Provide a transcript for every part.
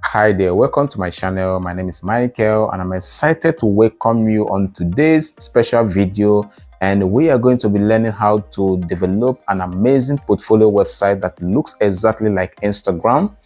Hi there, welcome to my channel. My name is Michael and I'm excited to welcome you on today's special video, and we are going to be learning how to develop an amazing portfolio website that looks exactly like Instagram.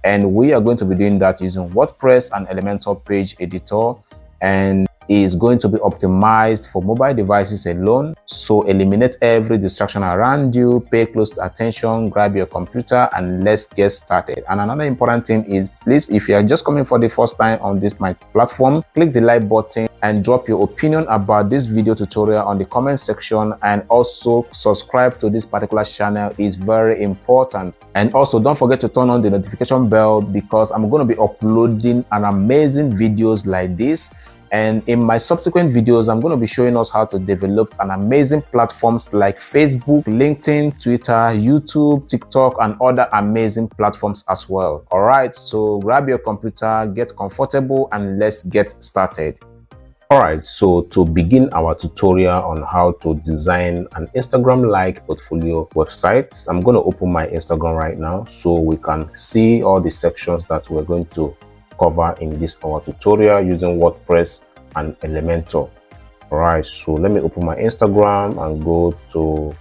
And we are going to be doing that using WordPress and Elementor page editor, and is going to be optimized for mobile devices alone. So eliminate every distraction around you, pay close attention, grab your computer, and let's get started. And another important thing is, please, if you are just coming for the first time on this my platform, click the like button and drop your opinion about this video tutorial on the comment section, and also subscribe to this particular channel is very important. And also don't forget to turn on the notification bell, because I'm going to be uploading an amazing videos like this. And in my subsequent videos, I'm going to be showing us how to develop an amazing platforms like Facebook, LinkedIn, Twitter, YouTube, TikTok, and other amazing platforms as well. All right, so grab your computer, get comfortable, and let's get started. All right, so to begin our tutorial on how to design an Instagram-like portfolio website, I'm going to open my Instagram right now so we can see all the sections that we're going to cover in this our tutorial using WordPress and Elementor. All right, so let me open my Instagram and go to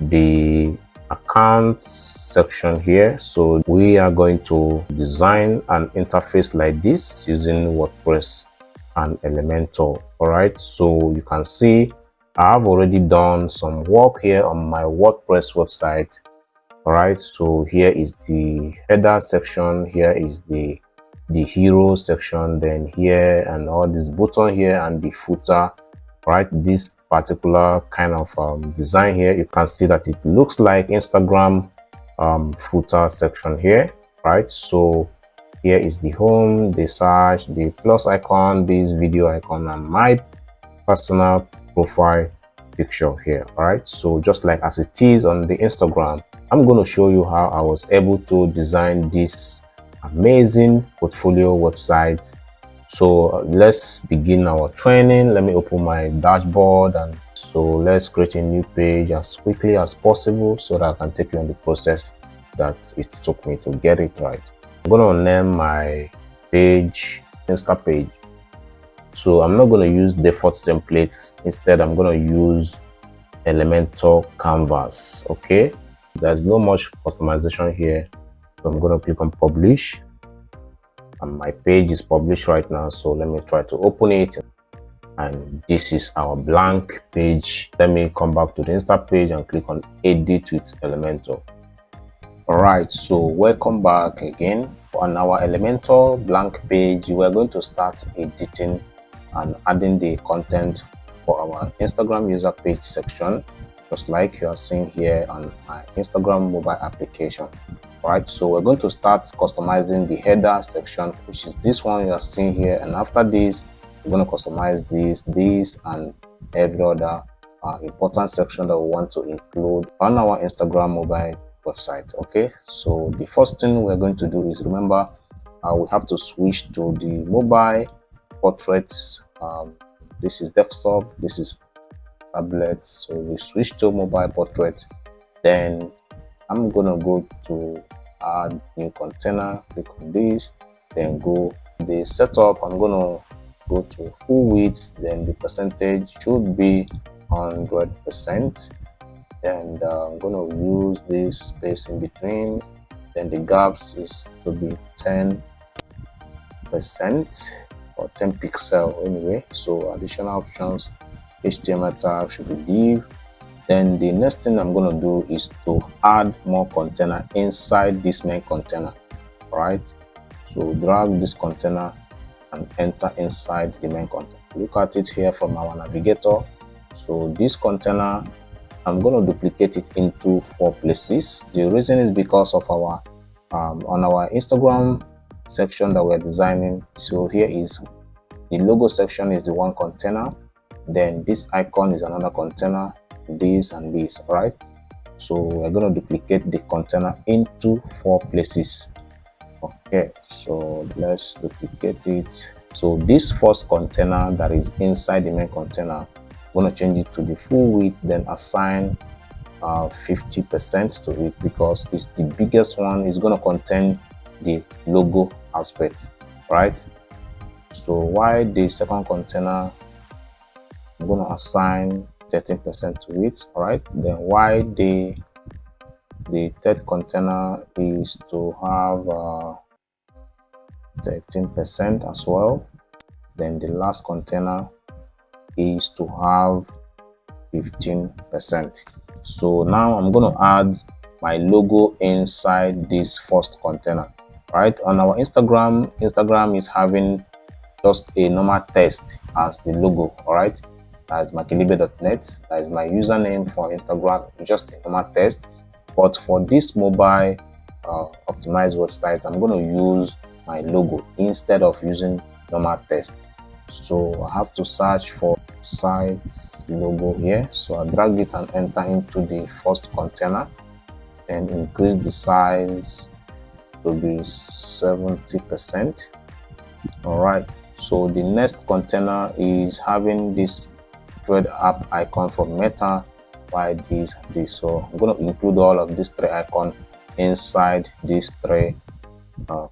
the account section here. So we are going to design an interface like this using WordPress and Elementor. All right, so you can see I've already done some work here on my WordPress website. All right, so here is the header section, here is the hero section, then here and all this button here and the footer. Right, this particular kind of design here, you can see that it looks like Instagram footer section here. Right, so here is the home, the search, the plus icon, this video icon, and my personal profile picture here. All right, so just like as it is on the Instagram, I'm going to show you how I was able to design this amazing portfolio website. So let's begin our training. Let me open my dashboard, and so let's create a new page as quickly as possible so that I can take you on the process that it took me to get it right. I'm going to name my page Insta page. So I'm not going to use default templates. Instead, I'm going to use Elementor canvas. Okay, there's no much customization here. So I'm going to click on publish, and my page is published right now. So let me try to open it, and this is our blank page. Let me come back to the Insta page and click on edit with Elementor. All right, so welcome back again. On our Elementor blank page, we are going to start editing and adding the content for our Instagram user page section, just like you are seeing here on my Instagram mobile application. Right, so we're going to start customizing the header section, which is this one you are seeing here, and after this we're going to customize this and every other important section that we want to include on our Instagram mobile website. Okay, so the first thing we're going to do is, remember, we have to switch to the mobile portraits. This is desktop, this is tablet, so we switch to mobile portrait. Then I'm gonna go to add new container, click on this, then go the setup. I'm gonna go to full width, then the percentage should be 100%, and I'm gonna use this space in between, then the gaps is to be 10% or 10 pixel anyway. So additional options, HTML tag should be div. Then the next thing I'm going to do is to add more container inside this main container. All right, so drag this container and enter inside the main container. Look at it here from our navigator. So this container, I'm going to duplicate it into 4 places. The reason is because of our on our Instagram section that we're designing. So here is the logo section, is the one container, then this icon is another container, this and this. All right, so we're going to duplicate the container into 4 places. Okay, so let's duplicate it. So this first container that is inside the main container, I'm going to change it to the full width, then assign 50% to it, because it's the biggest one. It's going to contain the logo aspect, right? So why the second container, I'm going to assign 13% to it. All right, then why the third container is to have 13% as well. Then the last container is to have 15%. So now I'm going to add my logo inside this first container. Right, on our Instagram is having just a normal text as the logo. All right, that's makilibe.net. That is my username for Instagram, just a normal text. But for this mobile optimized websites, I'm going to use my logo instead of using normal text. So I have to search for site logo here. So I drag it and enter into the first container and increase the size to be 70%. All right, so the next container is having this thread app icon from Meta. Why this? So I'm going to include all of these three icons inside this three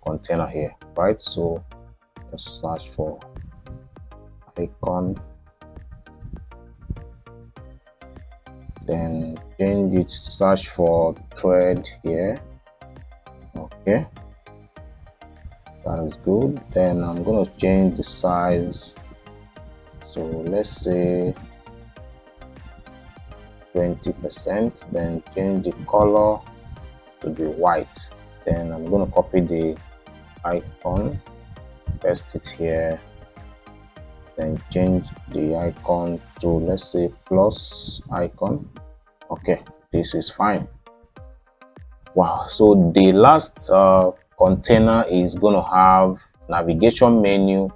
container here, right? So let's search for icon, then change it, search for thread here. Okay, that is good. Then I'm going to change the size, so let's say 20%. Then change the color to be white. Then I'm going to copy the icon, paste it here, then change the icon to, let's say, plus icon. Okay, this is fine. Wow, so the last container is going to have navigation menu,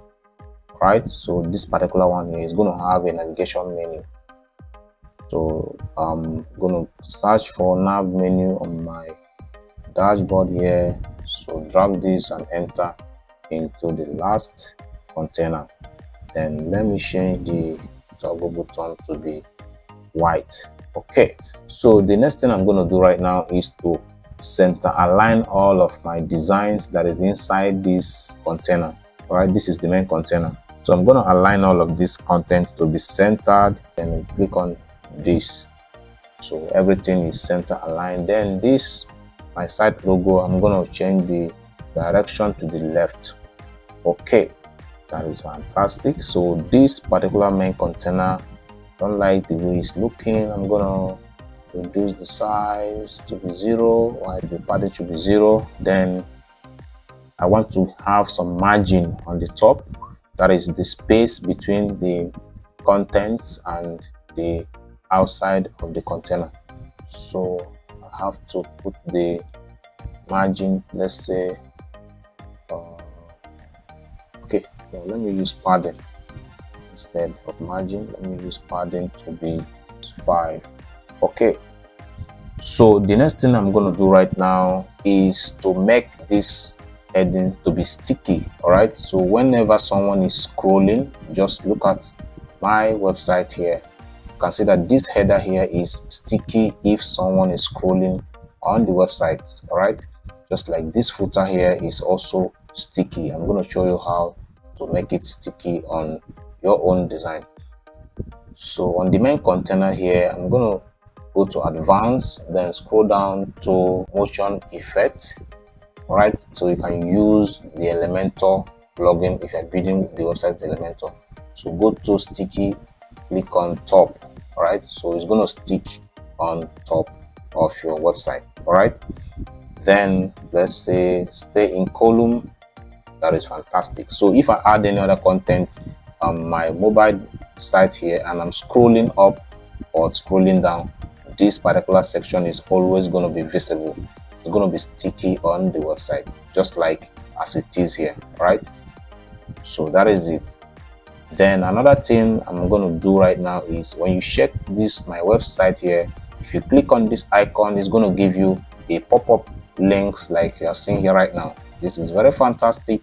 right? So this particular one here is going to have a navigation menu. So I'm going to search for nav menu on my dashboard here. So drag this and enter into the last container. Then let me change the toggle button to be white. Okay, so the next thing I'm going to do right now is to center align all of my designs that is inside this container. All right, this is the main container. So I'm going to align all of this content to be centered, and click on this. So everything is center aligned. Then this, my site logo, I'm going to change the direction to the left. Okay, that is fantastic. So this particular main container, don't like the way it's looking. I'm gonna reduce the size to be 0, while the padding should be 0. Then I want to have some margin on the top, that is the space between the contents and the outside of the container. So I have to put the margin, let's say okay, now let me use padding instead of margin. Let me use padding to be 5. Okay, so the next thing I'm going to do right now is to make this heading to be sticky. All right, so whenever someone is scrolling, just look at my website here. You can see that this header here is sticky if someone is scrolling on the website. All right, just like this footer here is also sticky. I'm going to show you how to make it sticky on your own design. So on the main container here, I'm going to go to advanced, then scroll down to motion effects. All right, so you can use the Elementor plugin if you're building the website Elementor. So go to sticky, click on top. All right, so it's going to stick on top of your website. All right, then let's say stay in column. That is fantastic. So if I add any other content on my mobile site here and I'm scrolling up or scrolling down, this particular section is always going to be visible. It's going to be sticky on the website, just like as it is here, right? So that is it. Then another thing I'm going to do right now is when you check this my website here, if you click on this icon, it's going to give you a pop-up links like you are seeing here right now. This is very fantastic.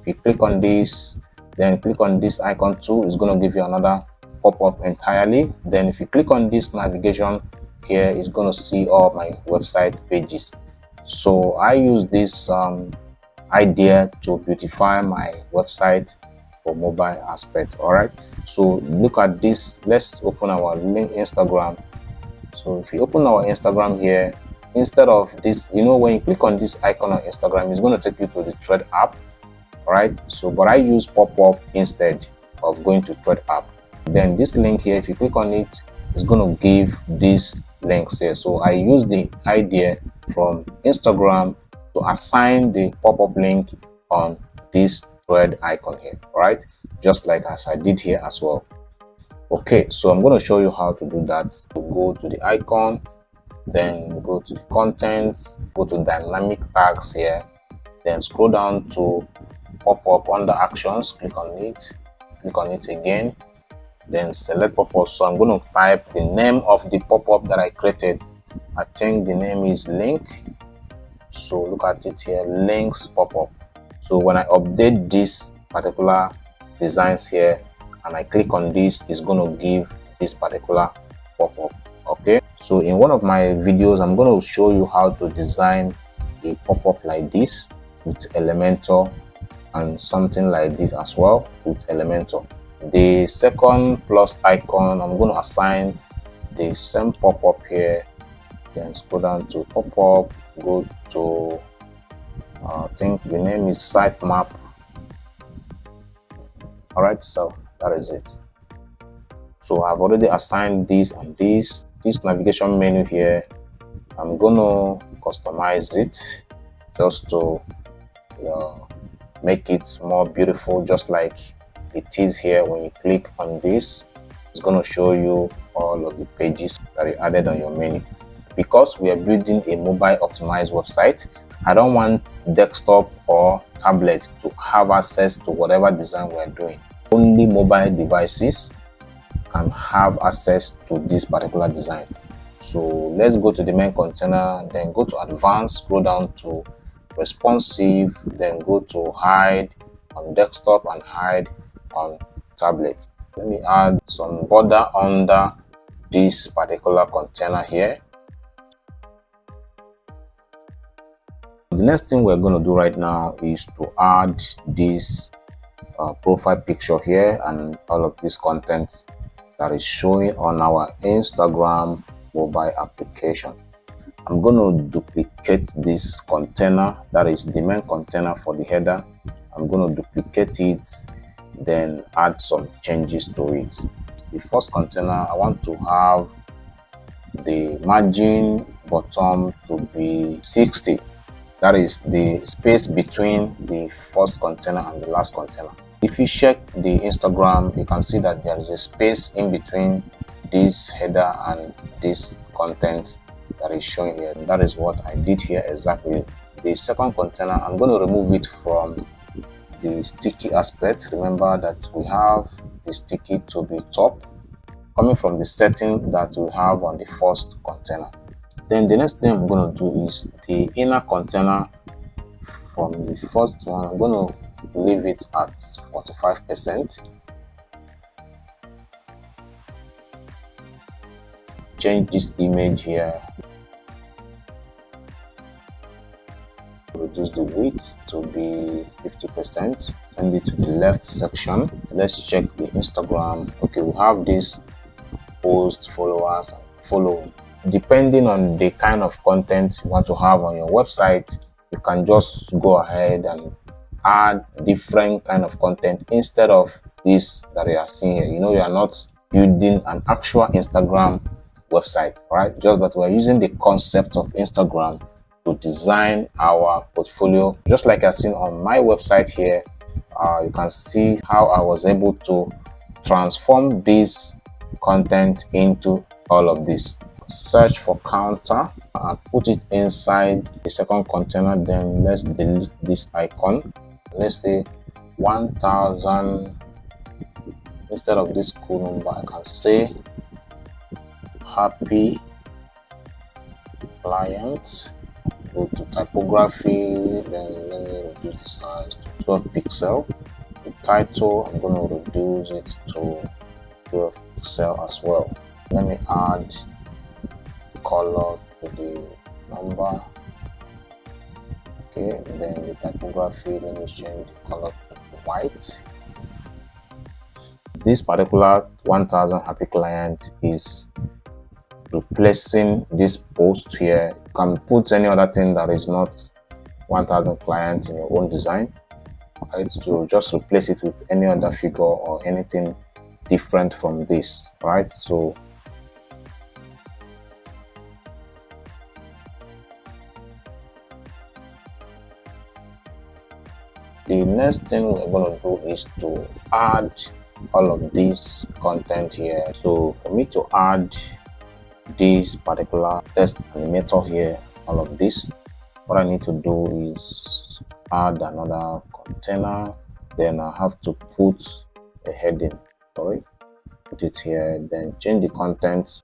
If you click on this, then click on this icon too, it's going to give you another pop-up entirely. Then if you click on this navigation, here is going to see all my website pages. So I use this idea to beautify my website for mobile aspect. All right, so look at this. Let's open our link Instagram. So if you open our Instagram here, instead of this, you know, when you click on this icon on Instagram, it's going to take you to the Thread app. All right, so but I use pop-up instead of going to Thread app. Then this link here, if you click on it, it's going to give these links here. So I use the idea from Instagram to assign the pop-up link on this Thread icon here. All right, just like as I did here as well. Okay, so I'm going to show you how to do that. So go to the icon, then go to the contents, go to dynamic tags here, then scroll down to pop-up under actions, click on it again, then select pop-up. So I'm going to type the name of the pop-up that I created. I think the name is link. So look at it here, links pop-up. So when I update this particular designs here and I click on this, it's going to give this particular pop-up. Okay, so in one of my videos, I'm going to show you how to design a pop-up like this with Elementor, and something like this as well with Elementor. The second plus icon, I'm going to assign the same pop-up here, then scroll down to pop-up, go to I think the name is sitemap. All right, so that is it. So I've already assigned this and this navigation menu here. I'm gonna customize it just to make it more beautiful, just like it is here. When you click on this, it's going to show you all of the pages that are added on your menu. Because we are building a mobile optimized website, I don't want desktop or tablet to have access to whatever design we are doing. Only mobile devices can have access to this particular design. So let's go to the main container, then go to advanced, scroll down to responsive, then go to hide on desktop and hide on tablet. Let me add some border under this particular container here. The next thing we're going to do right now is to add this profile picture here and all of this content that is showing on our Instagram mobile application. I'm going to duplicate this container, that is the main container for the header. I'm going to duplicate it, then add some changes to it. The first container, I want to have the margin bottom to be 60. That is the space between the first container and the last container. If you check the Instagram, you can see that there is a space in between this header and this content that is showing here. That is what I did here exactly. The second container, I'm going to remove it from the sticky aspect. Remember that we have the sticky to be top, coming from the setting that we have on the first container. Then the next thing I'm going to do is the inner container from the first one. I'm going to leave it at 45%. Change this image here. Reduce the width to be 50%. Send it to the left section. Let's check the Instagram. Okay, we have this post, followers, and follow. Depending on the kind of content you want to have on your website, you can just go ahead and add different kind of content instead of this that you are seeing here. You know, you are not building an actual Instagram website, right? Just that we're using the concept of Instagram to design our portfolio. Just like I've seen on my website here, you can see how I was able to transform this content into all of this. Search for counter and put it inside the second container. Then let's delete this icon. Let's say 1000. Instead of this cool number, I can say happy client. Go to typography, then let me reduce the size to 12 pixel. The title, I'm going to reduce it to 12 pixel as well. Let me add color to the number. Okay, then the typography, let me change the color to white. This particular 1000 happy client is replacing this post here. You can put any other thing that is not 1000 clients in your own design, right? So just replace it with any other figure or anything different from this, right? So the next thing we're going to do is to add all of this content here. So for me to add this particular text animator here, all of this, what I need to do is add another container. Then I have to put a heading, sorry, put it here, then change the content,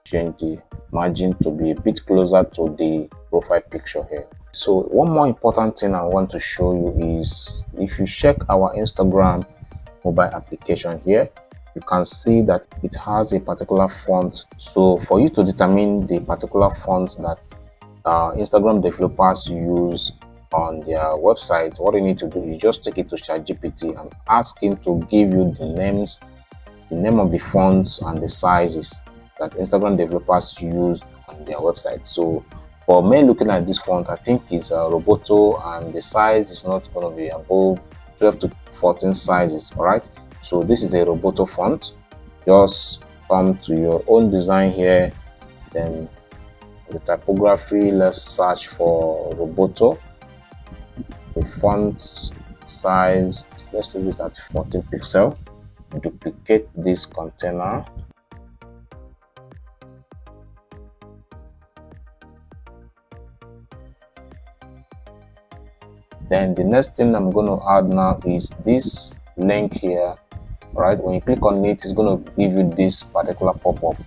change the margin to be a bit closer to the profile picture here. So one more important thing I want to show you is, if you check our Instagram mobile application here, you can see that it has a particular font. So for you to determine the particular font that Instagram developers use on their website, what you need to do is just take it to ChatGPT and ask him to give you the names, the name of the fonts and the sizes that Instagram developers use on their website. So for me, looking at this font, I think it's Roboto, and the size is not going to be above 12 to 14 sizes. All right, so this is a Roboto font. Just come to your own design here, then the typography, let's search for Roboto. The font size, let's leave it at 14 pixel. Duplicate this container. Then the next thing I'm going to add now is this link here, right? When you click on it, it's going to give you this particular pop-up,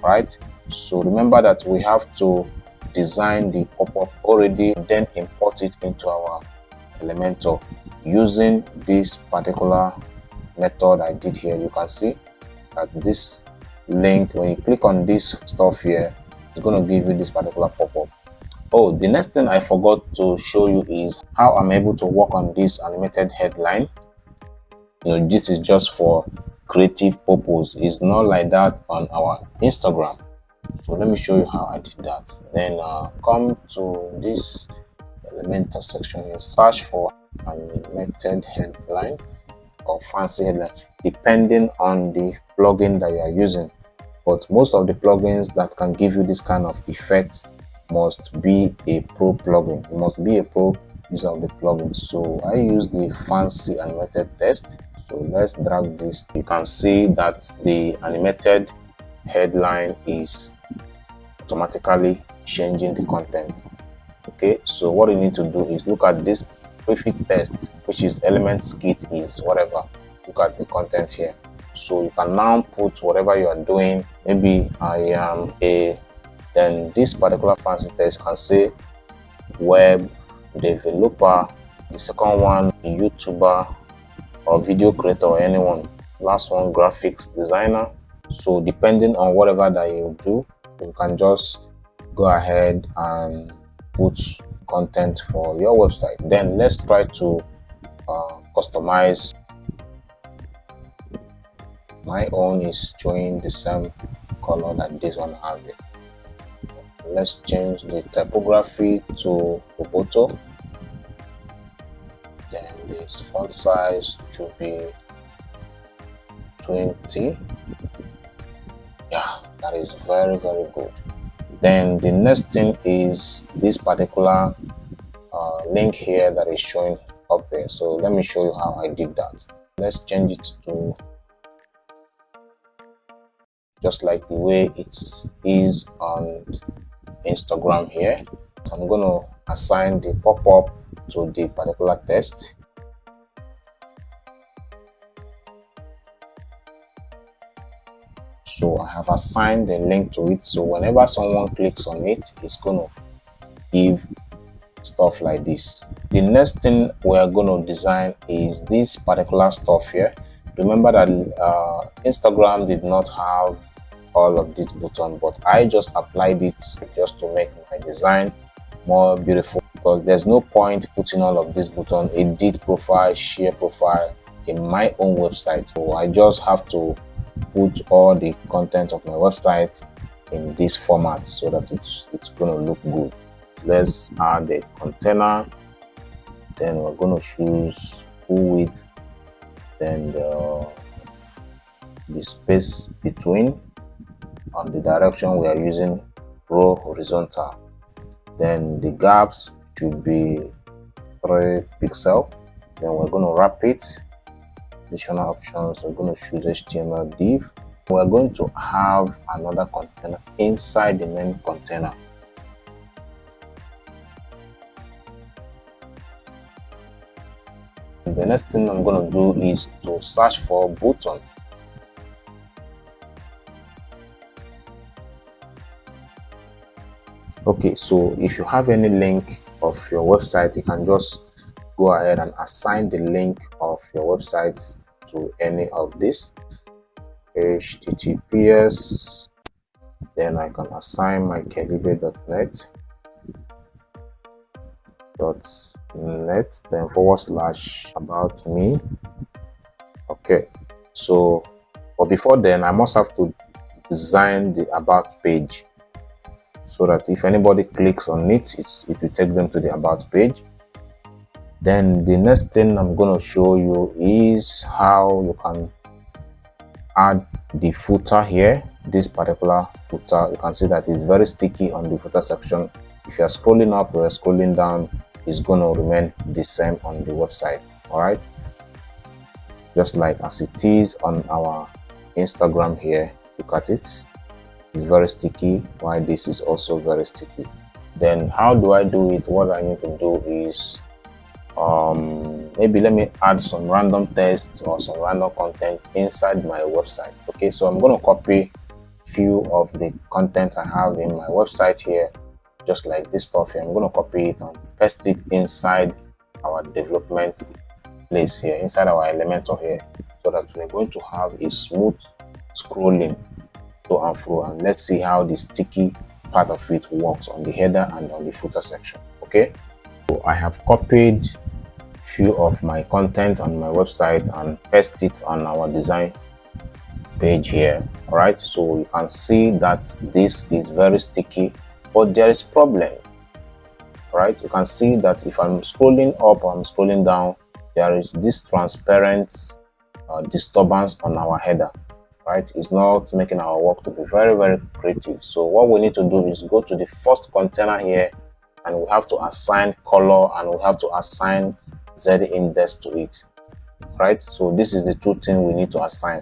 right? So remember that we have to design the pop-up already, then import it into our Elementor using this particular method I did here. You can see that this link, when you click on this stuff here, it's going to give you this particular pop-up. Oh, the next thing I forgot to show you is how I'm able to work on this animated headline. You know, this is just for creative purpose. It's not like that on our Instagram. So let me show you how I did that. Then come to this Elementor section and search for animated headline or fancy headline, depending on the plugin that you are using. But most of the plugins that can give you this kind of effect must be a pro plugin. You must be a pro user of the plugin. So I use the fancy animated text. So let's drag this. You can see that the animated headline is automatically changing the content. Okay, so what you need to do is look at this prefix text, which is elements kit is whatever. Look at the content here. So you can now put whatever you are doing. Maybe I am a, then this particular fancy text can say web developer, the second one YouTuber or video creator or anyone, last one graphics designer. So depending on whatever that you do, you can just go ahead and put content for your website. Then let's try to customize. My own is showing the same color that this one has it. Let's change the typography to Roboto. Then this font size should be 20. Yeah, that is very good. Then the next thing is this particular link here that is showing up here. So let me show you how I did that. Let's change it to just like the way it is on Instagram here. So I'm going to assign the pop-up to the particular text. So I have assigned the link to it. So whenever someone clicks on it, it's going to give stuff like this. The next thing we are going to design is this particular stuff here. Remember that Instagram did not have all of this button, but I just applied it just to make my design more beautiful, because there's no point putting all of this button, edit profile, share profile, in my own website. So I just have to put all the content of my website in this format so that it's going to look good. Let's add a container, then we're going to choose full width, then the space between, on the direction we are using row horizontal, then the gaps should be 3 pixels. Then we're going to wrap it. Additional options, we're going to choose HTML div. We're going to have another container inside the main container. And the next thing I'm going to do is to search for button. Okay, so if you have any link of your website, you can just go ahead and assign the link of your website to any of this. HTTPS, then I can assign my kellybe.net, then / about me. Okay, so but before then I must have to design the about page, so that if anybody clicks on it, it will take them to the about page. Then the next thing I'm going to show you is how you can add the footer here. This particular footer, you can see that it's very sticky on the footer section. If you are scrolling up or scrolling down, it's going to remain the same on the website. All right, just like as it is on our Instagram here. Look at it, it's very sticky, while this is also very sticky. Then how do I do it? What I need to do is maybe let me add some random text or some random content inside my website. Okay, so I'm going to copy few of the content I have in my website here, just like this stuff here. I'm going to copy it and paste it inside our development place here, inside our Elementor here, so that we're going to have a smooth scrolling to and fro. And let's see how the sticky part of it works on the header and on the footer section. Okay, so I have copied few of my content on my website and paste it on our design page here. All right, so you can see that this is very sticky, but there is problem. All right, you can see that if I'm scrolling up or I'm scrolling down, there is this transparent disturbance on our header. Right, it's not making our work to be very creative. So what we need to do is go to the first container here, and we have to assign color and we have to assign Z index to it. Right, so this is the two things we need to assign.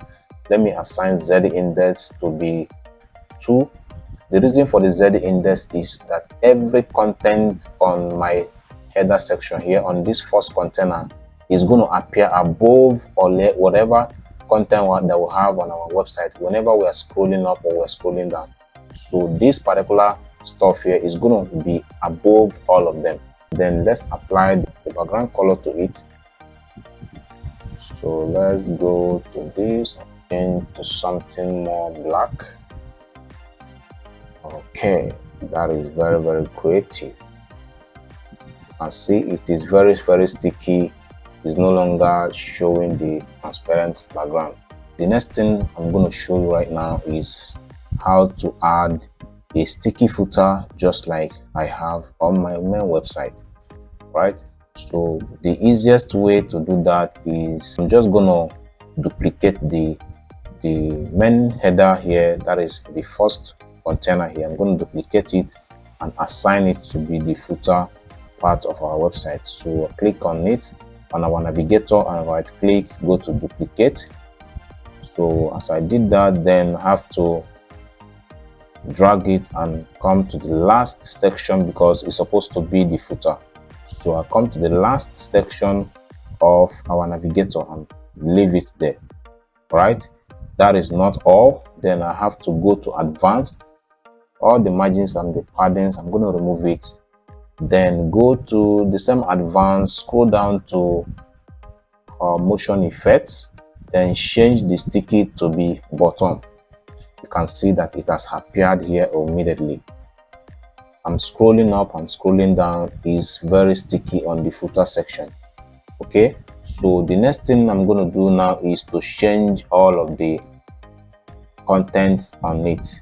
Let me assign Z index to be 2. The reason for the Z index is that every content on my header section here on this first container is going to appear above or whatever content that we have on our website whenever we are scrolling up or we're scrolling down. So this particular stuff here is going to be above all of them. Then let's apply the background color to it. So let's go to this and change to something more black. Okay, that is very creative. You can see it is very sticky. Is no longer showing the transparent background. The next thing I'm going to show you right now is how to add a sticky footer, just like I have on my main website. Right, so the easiest way to do that is I'm just gonna duplicate the main header here, that is the first container here. I'm going to duplicate it and assign it to be the footer part of our website. So click on it on our navigator and right click, go to duplicate. So as I did that, then I have to drag it and come to the last section because it's supposed to be the footer. So I come to the last section of our navigator and leave it there. Right, that is not all. Then I have to go to advanced, all the margins and the paddings, I'm going to remove it. Then go to the same advanced, scroll down to motion effects, then change the sticky to be bottom. You You can see that it has appeared here immediately. I'm scrolling up, I'm scrolling down. It's very sticky on the footer section. Okay, so the next thing I'm going to do now is to change all of the content on it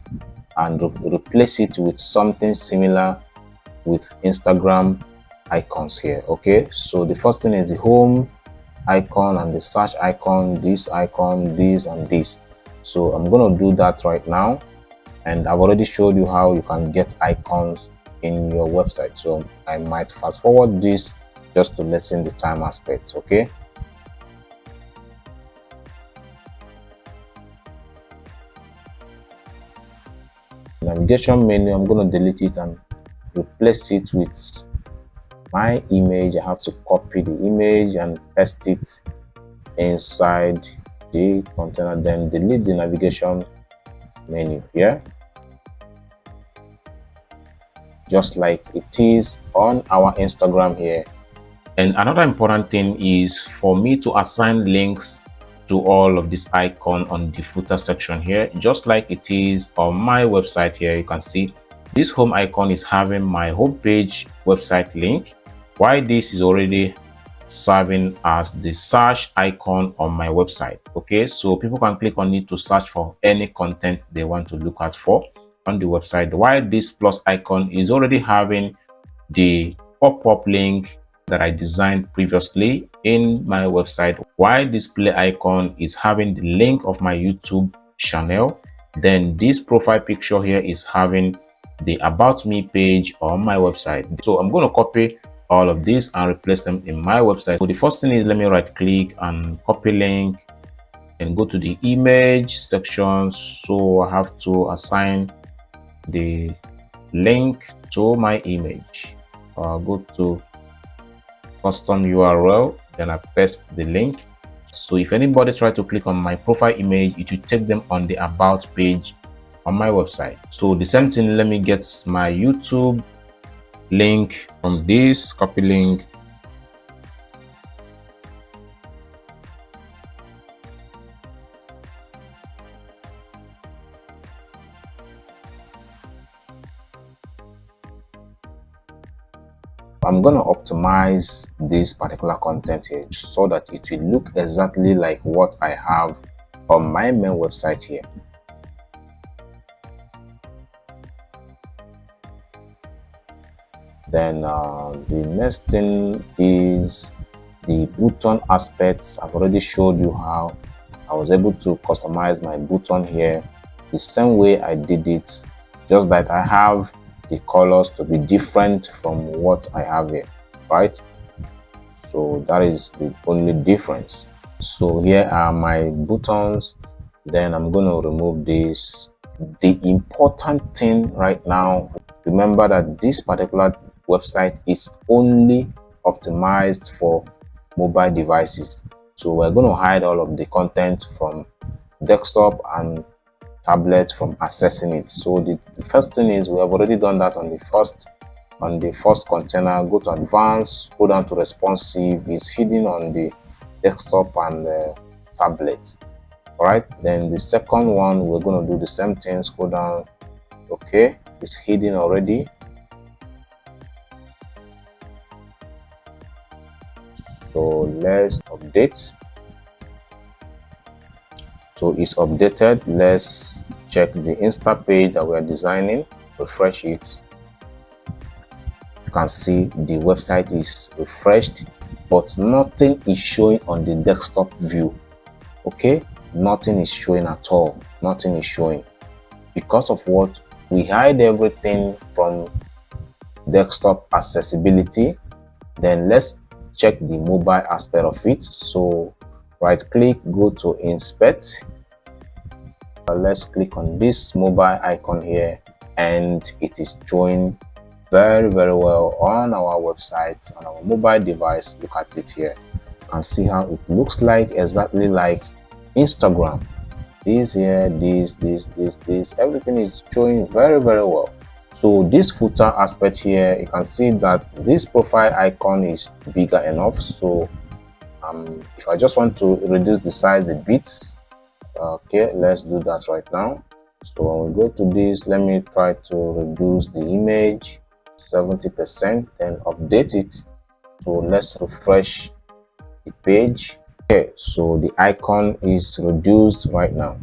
and replace it with something similar with Instagram icons here. Okay, so the first thing is the home icon and the search icon, this and this. So I'm going to do that right now, and I've already showed you how you can get icons in your website, so I might fast forward this just to lessen the time aspect. Okay, navigation menu, I'm going to delete it and replace it with my image. I have to copy the image and paste it inside the container, then delete the navigation menu here, just like it is on our Instagram here. And another important thing is for me to assign links to all of this icon on the footer section here, just like it is on my website here. You can see this home icon is having my homepage website link, while this is already serving as the search icon on my website. Okay, so people can click on it to search for any content they want to look out for on the website, while this plus icon is already having the pop-up link that I designed previously in my website, while this play icon is having the link of my YouTube channel. Then this profile picture here is having the about me page on my website. So I'm going to copy all of this and replace them in my website. So the first thing is, let me right click and copy link and go to the image section. So I have to assign the link to my image. I'll go to custom URL, then I paste the link. So if anybody tries to click on my profile image, it will take them on the about page on my website. So the same thing, let me get my YouTube link from this, copy link, I'm going to optimize this particular content here so that it will look exactly like what I have on my main website here. Then the next thing is the button aspects. I've already showed you how I was able to customize my button here the same way I did it, just that I have the colors to be different from what I have here, right? So that is the only difference. So here are my buttons. Then I'm going to remove this. The important thing right now, remember that this particular website is only optimized for mobile devices. So we're going to hide all of the content from desktop and tablet from accessing it. So the first thing is, we have already done that on the first container. Go to advanced, go down to responsive. Is hidden on the desktop and tablet. All right, then the second one, we're going to do the same thing. Scroll down. Okay, it's hidden already. So let's update. So it's updated. Let's check the Insta page that we are designing, refresh it. You can see the website is refreshed, but nothing is showing on the desktop view. Okay, nothing is showing at all. Nothing is showing because of what? We hide everything from desktop accessibility. Then let's check the mobile aspect of it. So right click, go to inspect. Let's click on this mobile icon here, and it is showing very well on our website, on our mobile device. Look at it here. You can see how it looks like, exactly like Instagram. This here, this, everything is showing very well. So this footer aspect here, you can see that this profile icon is bigger enough. So if I just want to reduce the size a bit, okay, let's do that right now. So when we go to this, let me try to reduce the image 70%, then update it. So let's refresh the page. Okay, so the icon is reduced right now.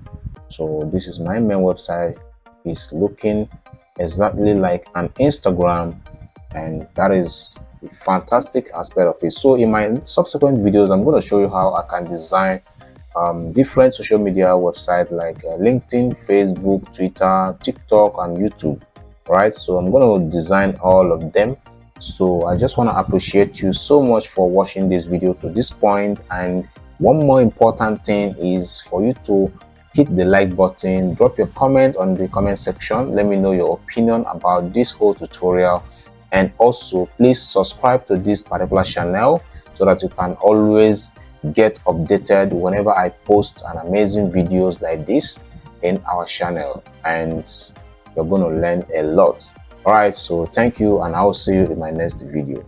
So this is my main website. It's looking exactly like an Instagram, and that is a fantastic aspect of it. So in my subsequent videos, I'm going to show you how I can design different social media websites like LinkedIn, Facebook, Twitter, TikTok, and YouTube. Right, so I'm going to design all of them. So I just want to appreciate you so much for watching this video to this point. And one more important thing is for you to hit the like button, drop your comment on the comment section, let me know your opinion about this whole tutorial, and also please subscribe to this particular channel so that you can always get updated whenever I post an amazing videos like this in our channel, and you're going to learn a lot. All right, so thank you, and I'll see you in my next video.